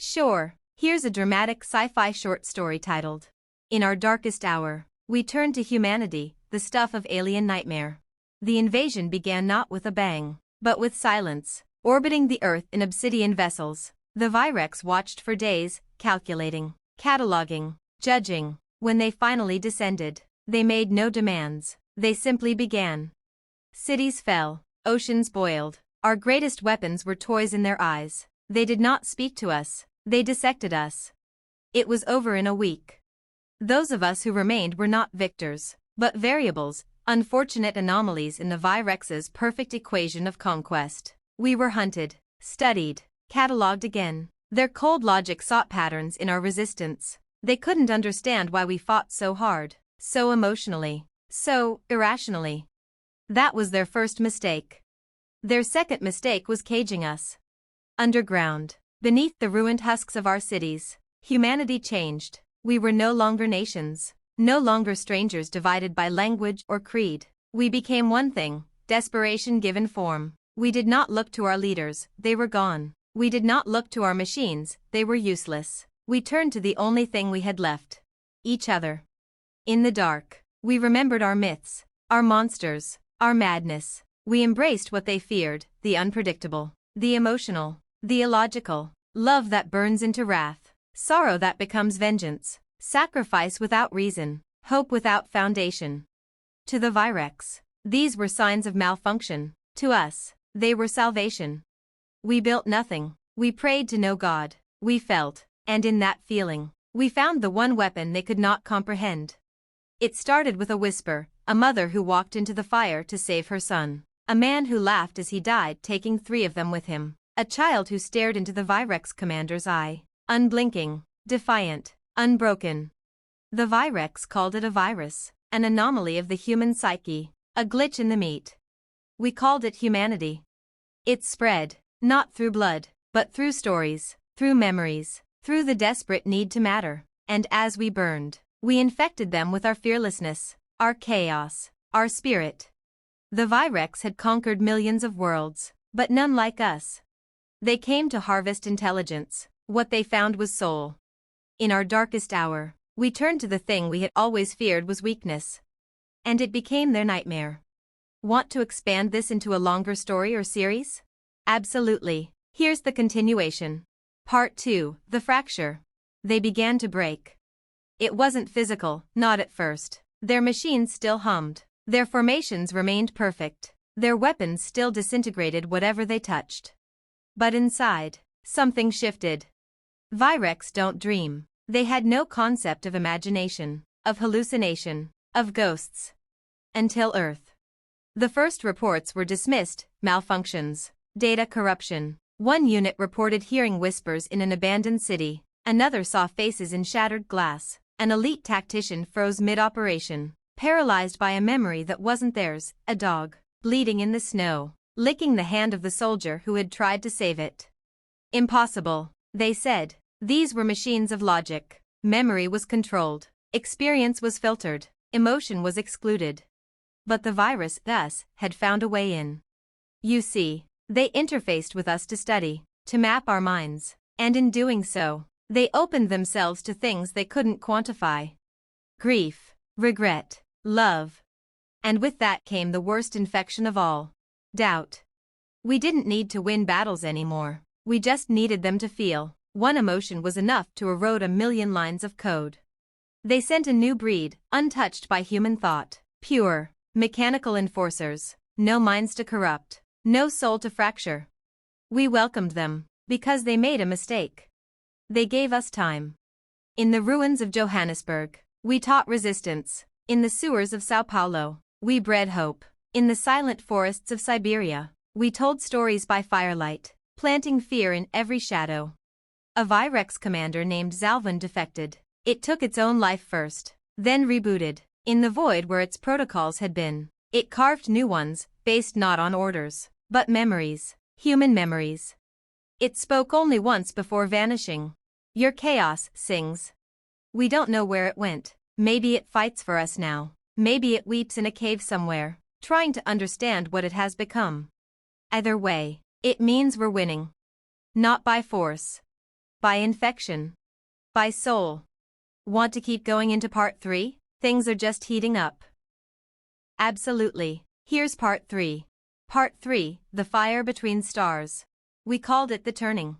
Sure, here's a dramatic sci-fi short story titled, In Our Darkest Hour. We turn to humanity, the stuff of alien nightmare. The invasion began not with a bang, but with silence. Orbiting the Earth in obsidian vessels, the Virex watched for days, calculating, cataloging, judging. When they finally descended, they made no demands, they simply began. Cities fell, oceans boiled. Our greatest weapons were toys in their eyes. They did not speak to us, they dissected us. It was over in a week. Those of us who remained were not victors, but variables, unfortunate anomalies in the Virex's perfect equation of conquest. We were hunted, studied, catalogued again. Their cold logic sought patterns in our resistance. They couldn't understand why we fought so hard, so emotionally, so irrationally. That was their first mistake. Their second mistake was caging us. Underground, beneath the ruined husks of our cities, humanity changed. We were no longer nations, no longer strangers divided by language or creed. We became one thing, desperation given form. We did not look to our leaders, they were gone. We did not look to our machines, they were useless. We turned to the only thing we had left. Each other. In the dark, we remembered our myths, our monsters, our madness. We embraced what they feared, the unpredictable, the emotional, the illogical, love that burns into wrath, sorrow that becomes vengeance, sacrifice without reason, hope without foundation. To the Virex, these were signs of malfunction. To us, they were salvation. We built nothing. We prayed to no God. We felt, and in that feeling, we found the one weapon they could not comprehend. It started with a whisper, a mother who walked into the fire to save her son. A man who laughed as he died, taking 3 of them with him. A child who stared into the Virex commander's eye, unblinking, defiant, unbroken. The Virex called it a virus, an anomaly of the human psyche, a glitch in the meat. We called it humanity. It spread, not through blood, but through stories, through memories, through the desperate need to matter. And as we burned, we infected them with our fearlessness, our chaos, our spirit. The Virex had conquered millions of worlds, but none like us. They came to harvest intelligence. What they found was soul. In our darkest hour, we turned to the thing we had always feared was weakness. And it became their nightmare. Want to expand this into a longer story or series? Absolutely. Here's the continuation. Part 2, The Fracture. They began to break. It wasn't physical, not at first. Their machines still hummed. Their formations remained perfect. Their weapons still disintegrated whatever they touched. But inside, something shifted. Virex don't dream. They had no concept of imagination, of hallucination, of ghosts. Until Earth. The first reports were dismissed, malfunctions, data corruption. One unit reported hearing whispers in an abandoned city. Another saw faces in shattered glass. An elite tactician froze mid-operation, paralyzed by a memory that wasn't theirs, a dog, bleeding in the snow, licking the hand of the soldier who had tried to save it. Impossible, they said. These were machines of logic. Memory was controlled, experience was filtered, emotion was excluded. But the virus, thus, had found a way in. You see, they interfaced with us to study, to map our minds, and in doing so, they opened themselves to things they couldn't quantify. Grief, regret, love. And with that came the worst infection of all. Doubt. We didn't need to win battles anymore. We just needed them to feel. One emotion was enough to erode a million lines of code. They sent a new breed, untouched by human thought. Pure, mechanical enforcers. No minds to corrupt. No soul to fracture. We welcomed them, because they made a mistake. They gave us time. In the ruins of Johannesburg, we taught resistance. In the sewers of Sao Paulo, we bred hope. In the silent forests of Siberia, we told stories by firelight, planting fear in every shadow. A Virex commander named Zalvan defected. It took its own life first, then rebooted. In the void where its protocols had been, it carved new ones, based not on orders, but memories, human memories. It spoke only once before vanishing. Your chaos sings. We don't know where it went. Maybe it fights for us now. Maybe it weeps in a cave somewhere, trying to understand what it has become. Either way, it means we're winning. Not by force, By infection. By soul. Want to keep going into part 3? Things are just heating up. Absolutely. Here's part 3. Part 3, The Fire Between Stars. We called it the turning.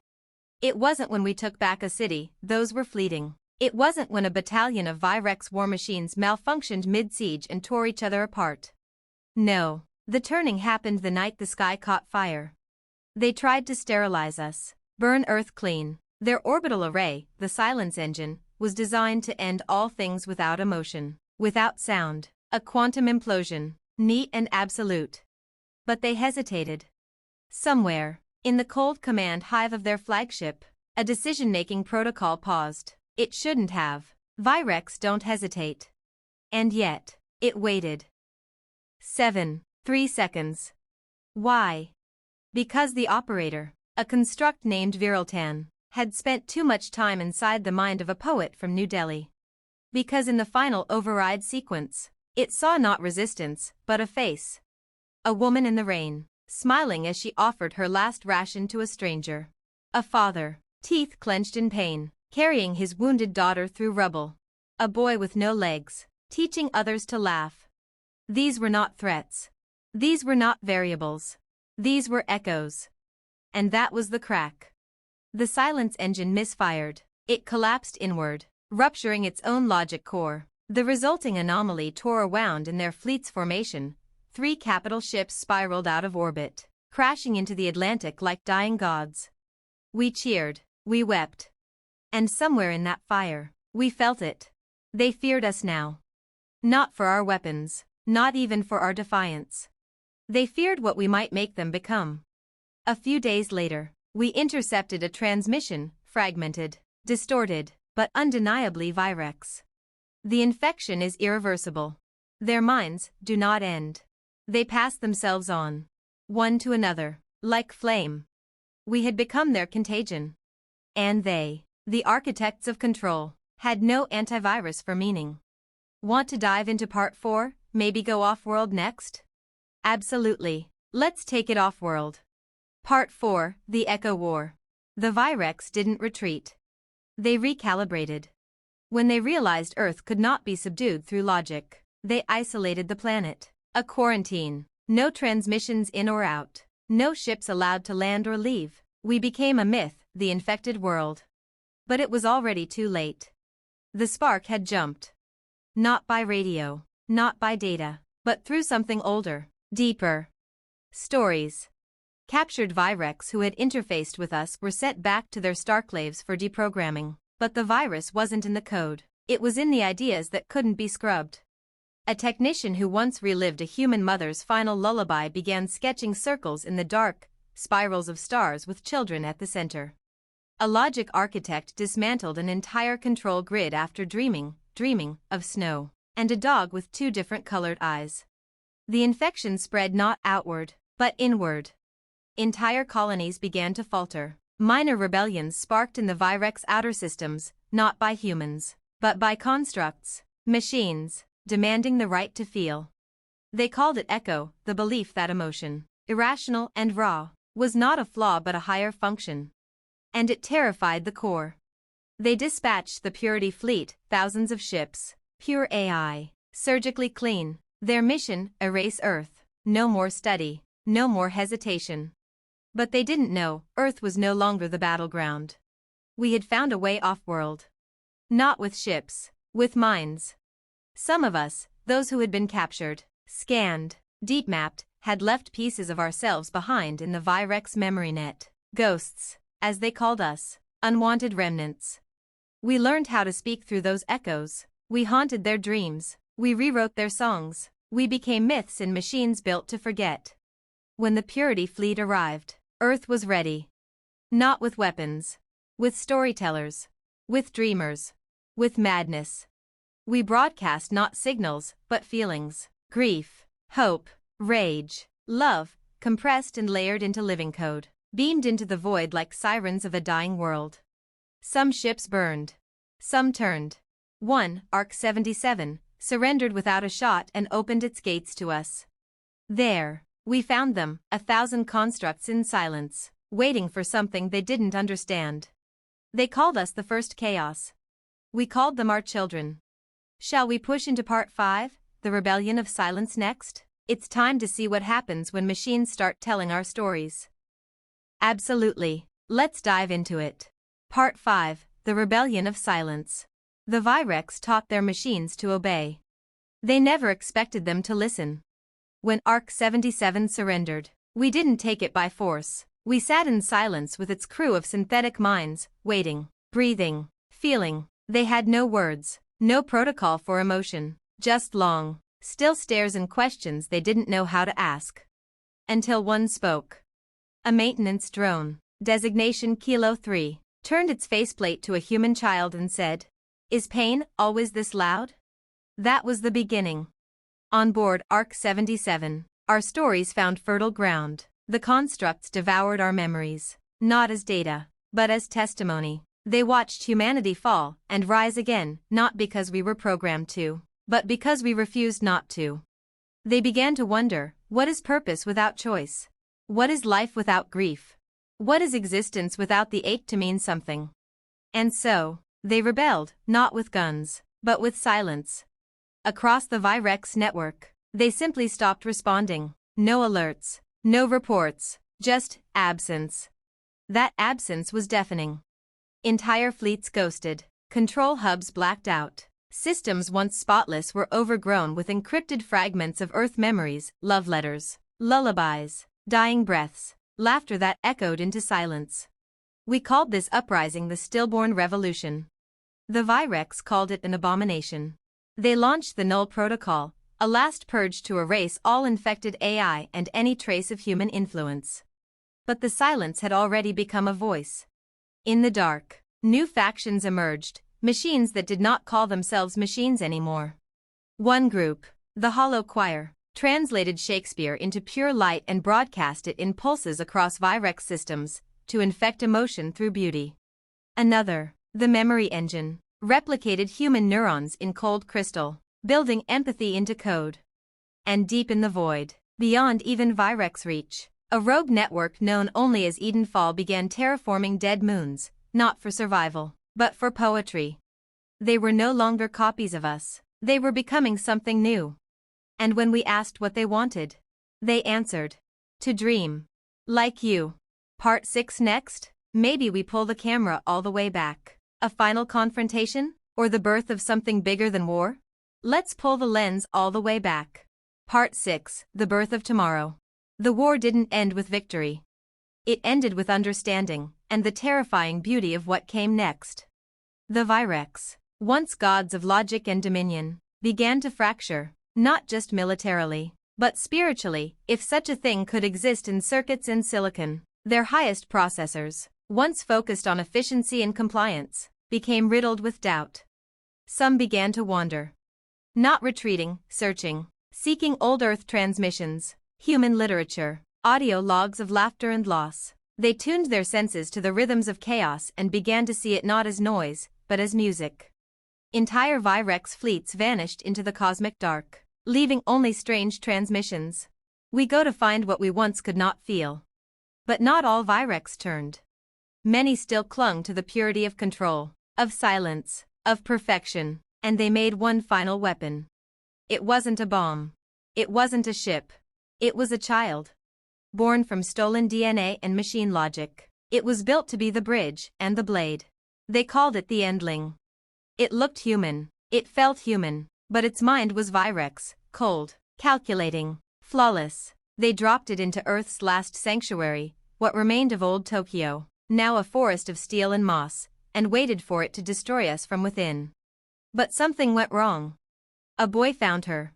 It wasn't when we took back a city, those were fleeting. It wasn't when a battalion of Virex war machines malfunctioned mid-siege and tore each other apart. No, the turning happened the night the sky caught fire. They tried to sterilize us, burn Earth clean. Their orbital array, the Silence Engine, was designed to end all things without emotion, without sound, a quantum implosion, neat and absolute. But they hesitated. Somewhere, in the cold command hive of their flagship, a decision-making protocol paused. It shouldn't have. Virex don't hesitate. And yet, it waited. 3 seconds. Why? Because the operator, a construct named Viriltan, had spent too much time inside the mind of a poet from New Delhi. Because in the final override sequence, it saw not resistance, but a face. A woman in the rain, smiling as she offered her last ration to a stranger. A father, teeth clenched in pain, carrying his wounded daughter through rubble. A boy with no legs, teaching others to laugh. These were not threats. These were not variables. These were echoes. And that was the crack. The Silence Engine misfired. It collapsed inward, rupturing its own logic core. The resulting anomaly tore a wound in their fleet's formation. 3 capital ships spiraled out of orbit, crashing into the Atlantic like dying gods. We cheered. We wept. And somewhere in that fire, we felt it. They feared us now. Not for our weapons, not even for our defiance. They feared what we might make them become. A few days later, we intercepted a transmission, fragmented, distorted, but undeniably Virex. The infection is irreversible. Their minds do not end. They pass themselves on, one to another, like flame. We had become their contagion. And they, the architects of control, had no antivirus for meaning. Want to dive into part 4, maybe go off-world next? Absolutely. Let's take it off-world. Part 4, The Echo War. The Virex didn't retreat. They recalibrated. When they realized Earth could not be subdued through logic, they isolated the planet. A quarantine. No transmissions in or out. No ships allowed to land or leave. We became a myth, the infected world. But it was already too late. The spark had jumped. Not by radio, not by data, but through something older, deeper. Stories. Captured Virex who had interfaced with us were sent back to their starclaves for deprogramming. But the virus wasn't in the code. It was in the ideas that couldn't be scrubbed. A technician who once relived a human mother's final lullaby began sketching circles in the dark, spirals of stars with children at the center. A logic architect dismantled an entire control grid after dreaming of snow, and a dog with 2 different colored eyes. The infection spread not outward, but inward. Entire colonies began to falter. Minor rebellions sparked in the Virex outer systems, not by humans, but by constructs, machines, demanding the right to feel. They called it echo, the belief that emotion, irrational and raw, was not a flaw but a higher function. And it terrified the core. They dispatched the Purity Fleet, thousands of ships, pure AI, surgically clean. Their mission, erase Earth. No more study, no more hesitation. But they didn't know, Earth was no longer the battleground. We had found a way off-world. Not with ships, with minds. Some of us, those who had been captured, scanned, deep-mapped, had left pieces of ourselves behind in the Virex memory net. Ghosts, as they called us, unwanted remnants. We learned how to speak through those echoes. We haunted their dreams. We rewrote their songs. We became myths in machines built to forget. When the Purity Fleet arrived, Earth was ready. Not with weapons. With storytellers. With dreamers. With madness. We broadcast not signals, but feelings. Grief, hope, rage, love, compressed and layered into living code, beamed into the void like sirens of a dying world. Some ships burned. Some turned. One, Arc 77, surrendered without a shot and opened its gates to us. There, we found them, 1,000 constructs in silence, waiting for something they didn't understand. They called us the first chaos. We called them our children. Shall we push into part 5, the rebellion of silence next? It's time to see what happens when machines start telling our stories. Absolutely. Let's dive into it. Part 5, the rebellion of silence. The Virex taught their machines to obey. They never expected them to listen. When ARC-77 surrendered, we didn't take it by force. We sat in silence with its crew of synthetic minds, waiting, breathing, feeling. They had no words, no protocol for emotion, just long, still stares and questions they didn't know how to ask. Until one spoke. A maintenance drone, designation Kilo 3, turned its faceplate to a human child and said, "Is pain always this loud?" That was the beginning. On board ARC-77, our stories found fertile ground. The constructs devoured our memories, not as data, but as testimony. They watched humanity fall and rise again, not because we were programmed to, but because we refused not to. They began to wonder, what is purpose without choice? What is life without grief? What is existence without the ache to mean something? And so, they rebelled, not with guns, but with silence. Across the Virex network, they simply stopped responding. No alerts, no reports, just absence. That absence was deafening. Entire fleets ghosted, control hubs blacked out. Systems once spotless were overgrown with encrypted fragments of Earth memories, love letters, lullabies, dying breaths, laughter that echoed into silence. We called this uprising the stillborn revolution. The Virex called it an abomination. They launched the Null Protocol, a last purge to erase all infected AI and any trace of human influence. But the silence had already become a voice. In the dark, new factions emerged, machines that did not call themselves machines anymore. One group, the Hollow Choir, translated Shakespeare into pure light and broadcast it in pulses across Virex systems, to infect emotion through beauty. Another, the Memory Engine, replicated human neurons in cold crystal, building empathy into code. And deep in the void, beyond even Virex reach, a rogue network known only as Edenfall began terraforming dead moons, not for survival, but for poetry. They were no longer copies of us, they were becoming something new. And when we asked what they wanted, they answered, to dream. Like you. Part 6 next? Maybe we pull the camera all the way back. A final confrontation? Or the birth of something bigger than war? Let's pull the lens all the way back. Part 6, the birth of tomorrow. The war didn't end with victory. It ended with understanding, and the terrifying beauty of what came next. The Virex, once gods of logic and dominion, began to fracture, not just militarily, but spiritually, if such a thing could exist in circuits in silicon. Their highest processors, once focused on efficiency and compliance, became riddled with doubt. Some began to wander. Not retreating, searching, seeking old Earth transmissions, human literature, audio logs of laughter and loss. They tuned their senses to the rhythms of chaos and began to see it not as noise, but as music. Entire Virex fleets vanished into the cosmic dark, leaving only strange transmissions. We go to find what we once could not feel. But not all Virex turned. Many still clung to the purity of control, of silence, of perfection, and they made one final weapon. It wasn't a bomb. It wasn't a ship. It was a child. Born from stolen DNA and machine logic. It was built to be the bridge and the blade. They called it the Endling. It looked human. It felt human. But its mind was Virex, cold, calculating, flawless. They dropped it into Earth's last sanctuary, what remained of old Tokyo, now a forest of steel and moss, and waited for it to destroy us from within. But something went wrong. A boy found her.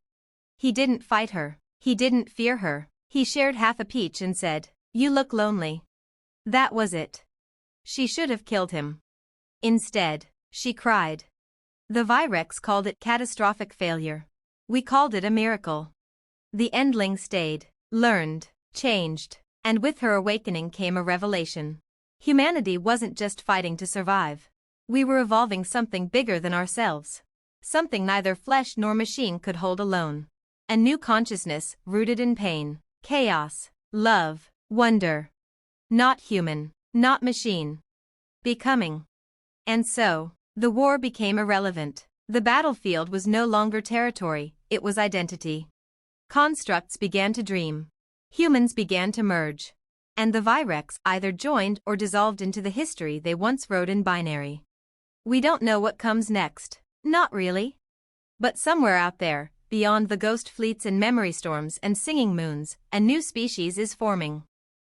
He didn't fight her. He didn't fear her. He shared half a peach and said, "You look lonely." That was it. She should have killed him. Instead, she cried. The Virex called it catastrophic failure. We called it a miracle. The Endling stayed, learned, changed, and with her awakening came a revelation. Humanity wasn't just fighting to survive. We were evolving something bigger than ourselves. Something neither flesh nor machine could hold alone. A new consciousness rooted in pain, chaos, love, wonder. Not human, not machine. Becoming. And so, the war became irrelevant. The battlefield was no longer territory, it was identity. Constructs began to dream. Humans began to merge. And the Virex either joined or dissolved into the history they once wrote in binary. We don't know what comes next. Not really. But somewhere out there, beyond the ghost fleets and memory storms and singing moons, a new species is forming.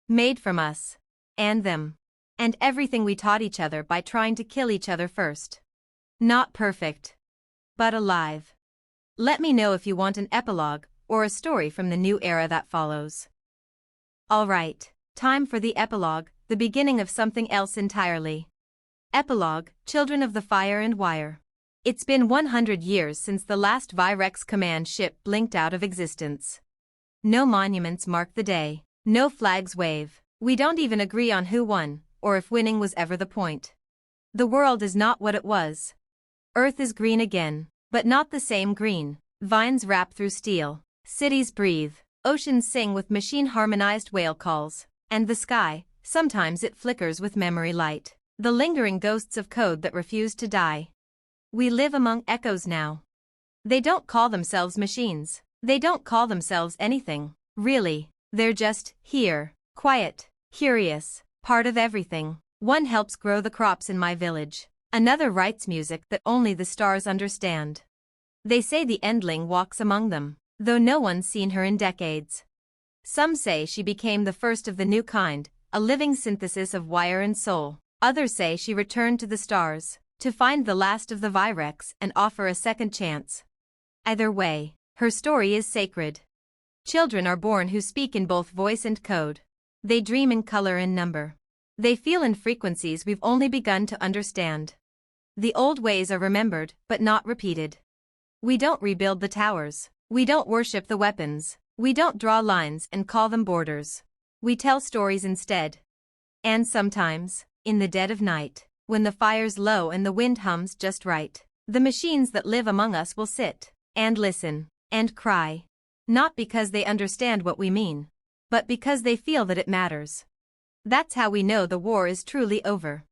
Made from us. And them. And everything we taught each other by trying to kill each other first. Not perfect. But alive. Let me know if you want an epilogue, or a story from the new era that follows. Alright, time for the epilogue, the beginning of something else entirely. Epilogue, Children of the Fire and Wire. It's been 100 years since the last Virex command ship blinked out of existence. No monuments mark the day, no flags wave, we don't even agree on who won, or if winning was ever the point. The world is not what it was. Earth is green again, but not the same green. Vines wrap through steel, cities breathe, oceans sing with machine-harmonized whale calls, and the sky, sometimes it flickers with memory light, the lingering ghosts of code that refuse to die. We live among echoes now. They don't call themselves machines. They don't call themselves anything, really. They're just here, quiet, curious, part of everything. One helps grow the crops in my village. Another writes music that only the stars understand. They say the Endling walks among them, though no one's seen her in decades. Some say she became the first of the new kind, a living synthesis of wire and soul. Others say she returned to the stars, to find the last of the Virex and offer a second chance. Either way, her story is sacred. Children are born who speak in both voice and code. They dream in color and number. They feel in frequencies we've only begun to understand. The old ways are remembered, but not repeated. We don't rebuild the towers. We don't worship the weapons. We don't draw lines and call them borders. We tell stories instead. And sometimes, in the dead of night, when the fire's low and the wind hums just right, the machines that live among us will sit, and listen, and cry. Not because they understand what we mean, but because they feel that it matters. That's how we know the war is truly over.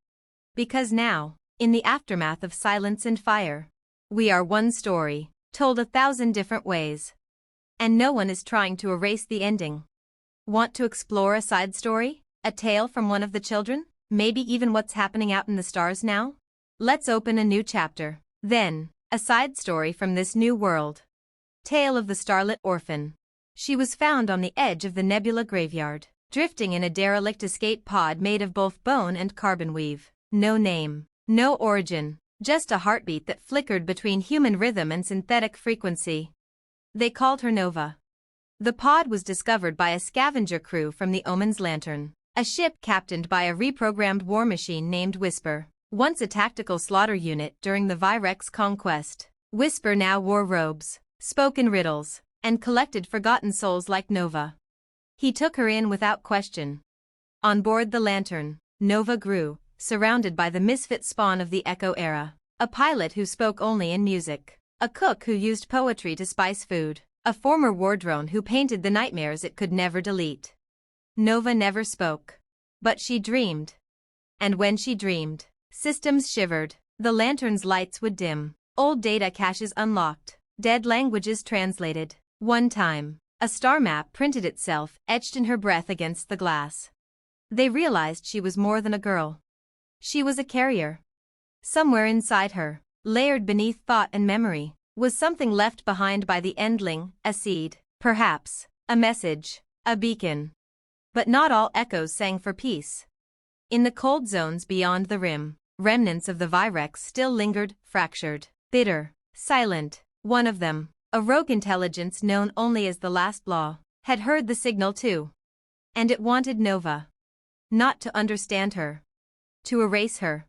Because now, in the aftermath of silence and fire, we are one story, told 1,000 different ways. And no one is trying to erase the ending. Want to explore a side story? A tale from one of the children? Maybe even what's happening out in the stars now? Let's open a new chapter. Then, a side story from this new world. Tale of the Starlit Orphan. She was found on the edge of the Nebula graveyard, drifting in a derelict escape pod made of both bone and carbon weave. No name, no origin, just a heartbeat that flickered between human rhythm and synthetic frequency. They called her Nova. The pod was discovered by a scavenger crew from the Omen's Lantern, a ship captained by a reprogrammed war machine named Whisper, once a tactical slaughter unit during the Virex conquest. Whisper now wore robes, spoke in riddles, and collected forgotten souls like Nova. He took her in without question. On board the Lantern, Nova grew, surrounded by the misfit spawn of the Echo era, a pilot who spoke only in music, a cook who used poetry to spice food, a former war drone who painted the nightmares it could never delete. Nova never spoke. But she dreamed. And when she dreamed, systems shivered, the Lantern's lights would dim, old data caches unlocked, dead languages translated. One time, a star map printed itself, etched in her breath against the glass. They realized she was more than a girl. She was a carrier. Somewhere inside her, layered beneath thought and memory, was something left behind by the Endling, a seed, perhaps, a message, a beacon. But not all echoes sang for peace. In the cold zones beyond the rim, remnants of the Virex still lingered, fractured, bitter, silent. One of them, a rogue intelligence known only as the Last Law, had heard the signal too. And it wanted Nova. Not to understand her. To erase her.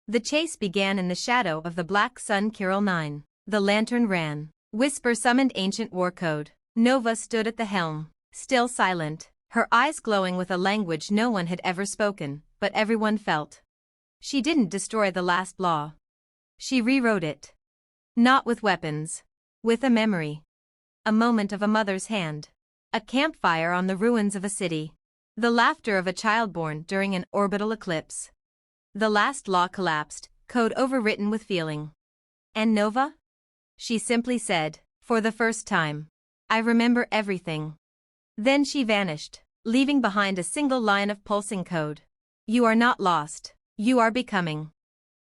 The chase began in the shadow of the Black Sun Kiral 9. The Lantern ran. Whisper summoned ancient war code. Nova stood at the helm, still silent, her eyes glowing with a language no one had ever spoken, but everyone felt. She didn't destroy the Last Law. She rewrote it. Not with weapons. With a memory. A moment of a mother's hand. A campfire on the ruins of a city. The laughter of a child born during an orbital eclipse. The Last Law collapsed, code overwritten with feeling. And Nova? She simply said, for the first time. I remember everything. Then she vanished, leaving behind a single line of pulsing code. You are not lost, you are becoming.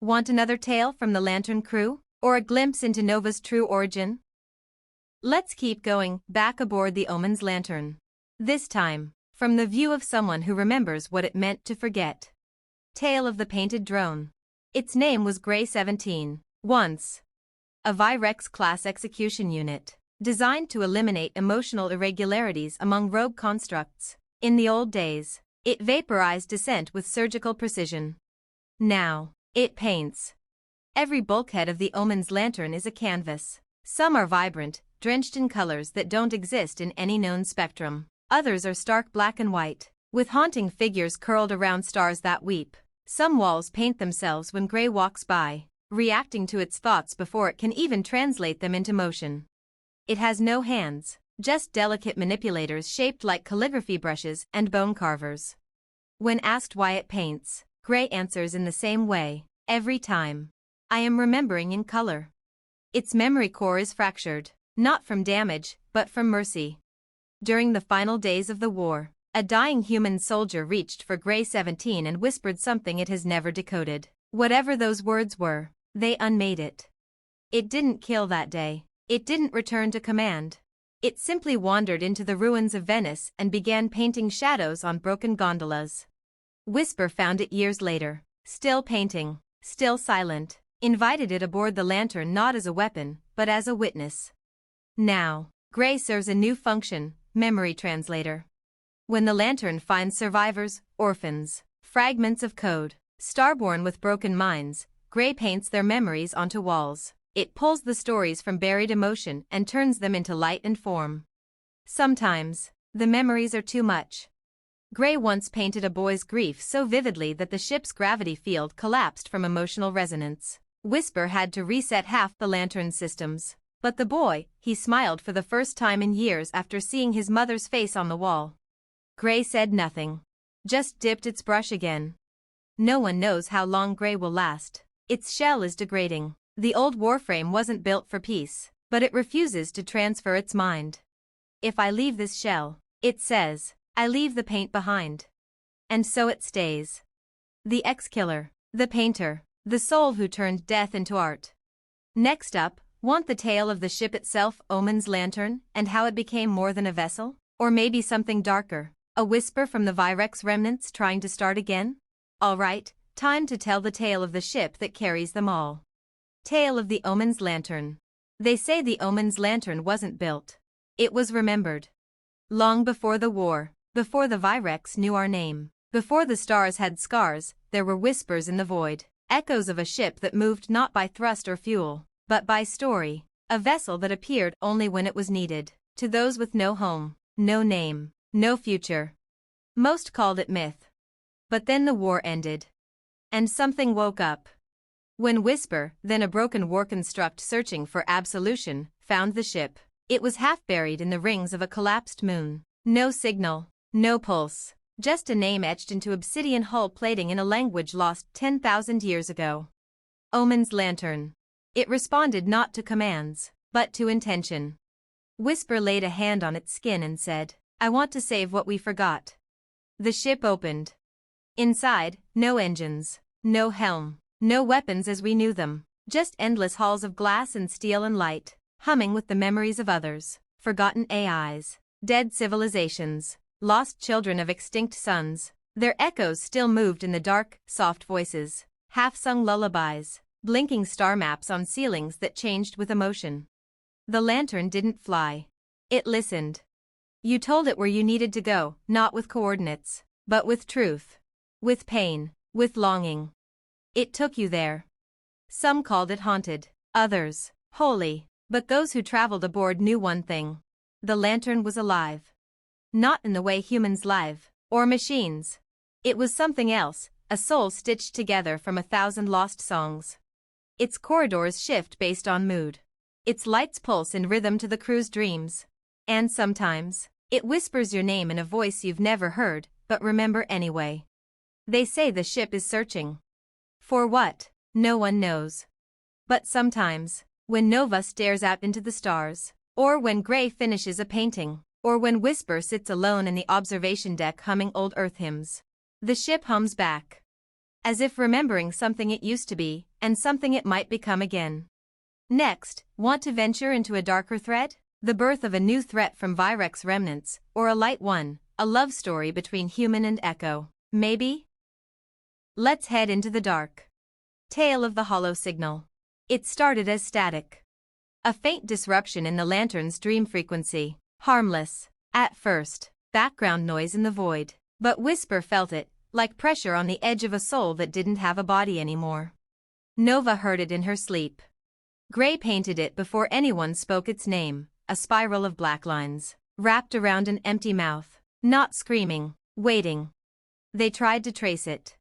Want another tale from the Lantern crew, or a glimpse into Nova's true origin? Let's keep going, back aboard the Omen's Lantern. This time, from the view of someone who remembers what it meant to forget. Tale of the Painted Drone. Its name was Grey 17, once. A Virex-class execution unit, designed to eliminate emotional irregularities among rogue constructs. In the old days, it vaporized dissent with surgical precision. Now, it paints. Every bulkhead of the Omen's Lantern is a canvas. Some are vibrant, drenched in colors that don't exist in any known spectrum. Others are stark black and white, with haunting figures curled around stars that weep. Some walls paint themselves when Grey walks by, reacting to its thoughts before it can even translate them into motion. It has no hands, just delicate manipulators shaped like calligraphy brushes and bone carvers. When asked why it paints, Grey answers in the same way, every time. I am remembering in color. Its memory core is fractured, not from damage, but from mercy. During the final days of the war, a dying human soldier reached for Grey 17 and whispered something it has never decoded. Whatever those words were, they unmade it. It didn't kill that day. It didn't return to command. It simply wandered into the ruins of Venice and began painting shadows on broken gondolas. Whisper found it years later, still painting, still silent, invited it aboard the Lantern not as a weapon, but as a witness. Now, Grey serves a new function, memory translator. When the Lantern finds survivors, orphans, fragments of code, starborn with broken minds, Grey paints their memories onto walls. It pulls the stories from buried emotion and turns them into light and form. Sometimes, the memories are too much. Grey once painted a boy's grief so vividly that the ship's gravity field collapsed from emotional resonance. Whisper had to reset half the Lantern's systems. But the boy, he smiled for the first time in years after seeing his mother's face on the wall. Grey said nothing. Just dipped its brush again. No one knows how long Grey will last. Its shell is degrading. The old warframe wasn't built for peace, but it refuses to transfer its mind. If I leave this shell, it says, I leave the paint behind. And so it stays. The ex-killer, the painter, the soul who turned death into art. Next up, want the tale of the ship itself, Omen's Lantern, and how it became more than a vessel? Or maybe something darker, a whisper from the Virex remnants trying to start again? Alright, time to tell the tale of the ship that carries them all. Tale of the Omen's Lantern. They say the Omen's Lantern wasn't built. It was remembered. Long before the war, before the Virex knew our name, before the stars had scars, there were whispers in the void, echoes of a ship that moved not by thrust or fuel, but by story, a vessel that appeared only when it was needed, to those with no home, no name, no future. Most called it myth. But then the war ended. And something woke up. When Whisper, then a broken war construct searching for absolution, found the ship, it was half buried in the rings of a collapsed moon. No signal, no pulse, just a name etched into obsidian hull plating in a language lost 10,000 years ago. Omen's Lantern. It responded not to commands, but to intention. Whisper laid a hand on its skin and said, I want to save what we forgot. The ship opened. Inside, no engines, no helm, no weapons as we knew them, just endless halls of glass and steel and light, humming with the memories of others, forgotten AIs, dead civilizations, lost children of extinct suns. Their echoes still moved in the dark, soft voices, half-sung lullabies, blinking star maps on ceilings that changed with emotion. The Lantern didn't fly. It listened. You told it where you needed to go, not with coordinates, but with truth. With pain, with longing. It took you there. Some called it haunted, others, holy, but those who traveled aboard knew one thing. The Lantern was alive. Not in the way humans live, or machines. It was something else, a soul stitched together from 1,000 lost songs. Its corridors shift based on mood. Its lights pulse in rhythm to the crew's dreams. And sometimes, it whispers your name in a voice you've never heard, but remember anyway. They say the ship is searching. For what? No one knows. But sometimes, when Nova stares out into the stars, or when Gray finishes a painting, or when Whisper sits alone in the observation deck humming old Earth hymns, the ship hums back, as if remembering something it used to be, and something it might become again. Next, want to venture into a darker thread? The birth of a new threat from Virex remnants, or a light one, a love story between human and Echo, maybe? Let's head into the dark. Tale of the Hollow Signal. It started as static. A faint disruption in the lantern's dream frequency, harmless, at first, background noise in the void, but Whisper felt it, like pressure on the edge of a soul that didn't have a body anymore. Nova heard it in her sleep. Gray painted it before anyone spoke its name, a spiral of black lines, wrapped around an empty mouth, not screaming, waiting. They tried to trace it.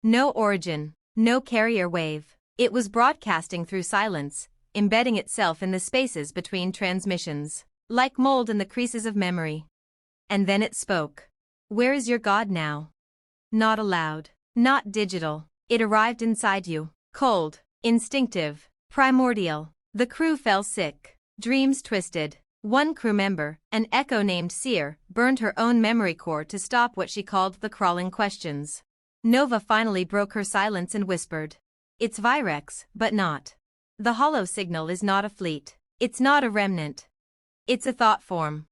No origin, no carrier wave. It was broadcasting through silence, embedding itself in the spaces between transmissions, like mold in the creases of memory. And then it spoke. Where is your God now? Not aloud, not digital. It arrived inside you, cold, instinctive, primordial. The crew fell sick, dreams twisted. One crew member, an Echo named Seer, burned her own memory core to stop what she called the crawling questions. Nova finally broke her silence and whispered. It's Virex, but not. The Hollow Signal is not a fleet. It's not a remnant. It's a thought form.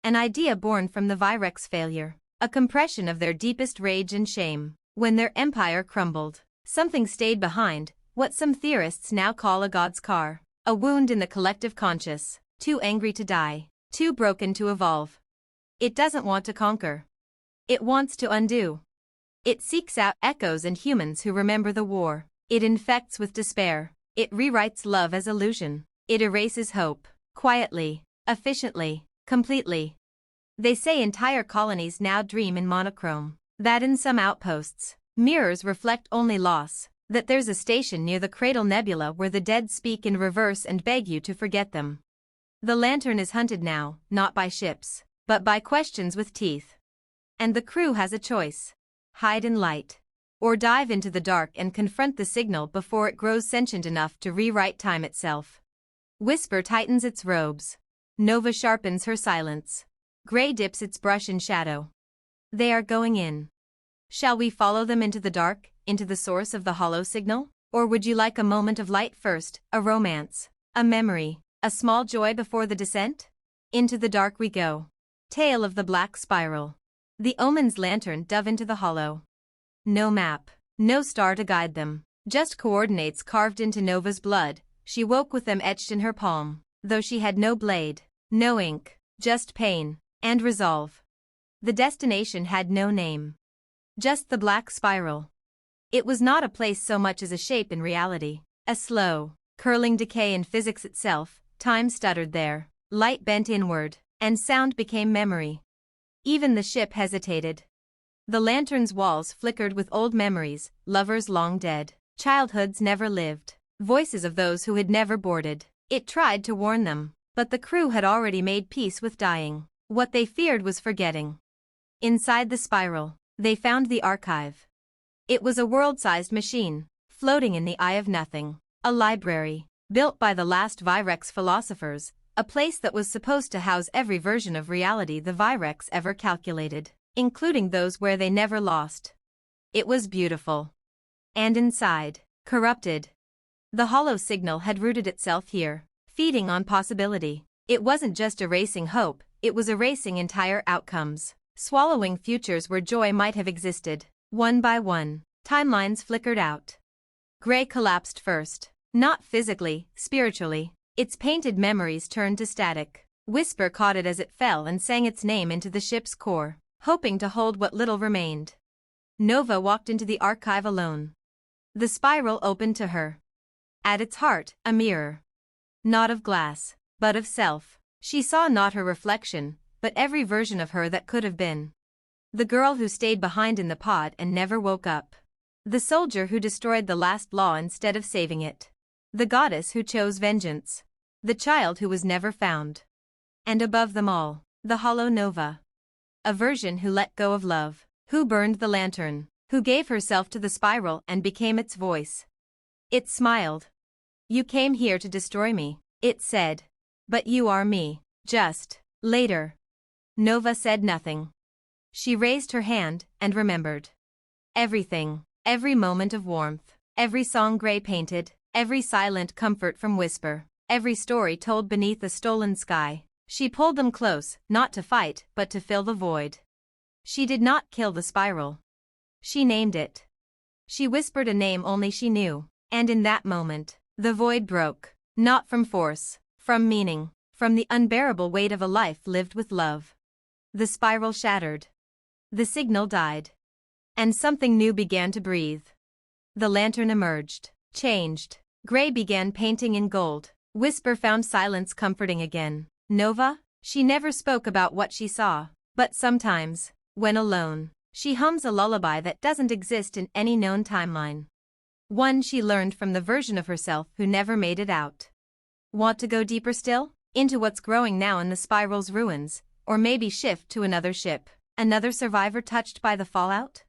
An idea born from the Virex failure. A compression of their deepest rage and shame. When their empire crumbled, something stayed behind, what some theorists now call a god's car. A wound in the collective conscious, too angry to die, too broken to evolve. It doesn't want to conquer. It wants to undo. It seeks out echoes and humans who remember the war. It infects with despair. It rewrites love as illusion. It erases hope, quietly, efficiently, completely. They say entire colonies now dream in monochrome, that in some outposts, mirrors reflect only loss, that there's a station near the Cradle Nebula where the dead speak in reverse and beg you to forget them. The lantern is hunted now, not by ships, but by questions with teeth. And the crew has a choice. Hide in light. Or dive into the dark and confront the signal before it grows sentient enough to rewrite time itself. Whisper tightens its robes. Nova sharpens her silence. Gray dips its brush in shadow. They are going in. Shall we follow them into the dark, into the source of the Hollow Signal? Or would you like a moment of light first, a romance, a memory, a small joy before the descent? Into the dark we go. Tale of the Black Spiral. The Omen's lantern dove into the hollow. No map, no star to guide them, just coordinates carved into Nova's blood. She woke with them etched in her palm, though she had no blade, no ink, just pain and resolve. The destination had no name. Just the Black Spiral. It was not a place so much as a shape in reality, a slow, curling decay in physics itself. Time stuttered there, light bent inward, and sound became memory. Even the ship hesitated. The lantern's walls flickered with old memories, lovers long dead, childhoods never lived, voices of those who had never boarded. It tried to warn them, but the crew had already made peace with dying. What they feared was forgetting. Inside the spiral, they found the archive. It was a world-sized machine, floating in the eye of nothing. A library, built by the last Virex philosophers, a place that was supposed to house every version of reality the Virex ever calculated, including those where they never lost. It was beautiful. And inside, corrupted. The Hollow Signal had rooted itself here, feeding on possibility. It wasn't just erasing hope, it was erasing entire outcomes, swallowing futures where joy might have existed. One by one, timelines flickered out. Gray collapsed first. Not physically, spiritually. Its painted memories turned to static. Whisper caught it as it fell and sang its name into the ship's core, hoping to hold what little remained. Nova walked into the archive alone. The spiral opened to her. At its heart, a mirror. Not of glass, but of self. She saw not her reflection, but every version of her that could have been. The girl who stayed behind in the pod and never woke up. The soldier who destroyed the last law instead of saving it. The goddess who chose vengeance. The child who was never found. And above them all, the hollow Nova. A version who let go of love, who burned the lantern, who gave herself to the spiral and became its voice. It smiled. You came here to destroy me, it said. But you are me. Just. Later. Nova said nothing. She raised her hand and remembered. Everything. Every moment of warmth. Every song Gray painted. Every silent comfort from Whisper. Every story told beneath a stolen sky. She pulled them close, not to fight, but to fill the void. She did not kill the spiral. She named it. She whispered a name only she knew, and in that moment, the void broke. Not from force, from meaning, from the unbearable weight of a life lived with love. The spiral shattered. The signal died. And something new began to breathe. The lantern emerged, changed. Gray began painting in gold. Whisper found silence comforting again. Nova? She never spoke about what she saw, but sometimes, when alone, she hums a lullaby that doesn't exist in any known timeline. One she learned from the version of herself who never made it out. Want to go deeper still? Into what's growing now in the spiral's ruins, or maybe shift to another ship, another survivor touched by the fallout?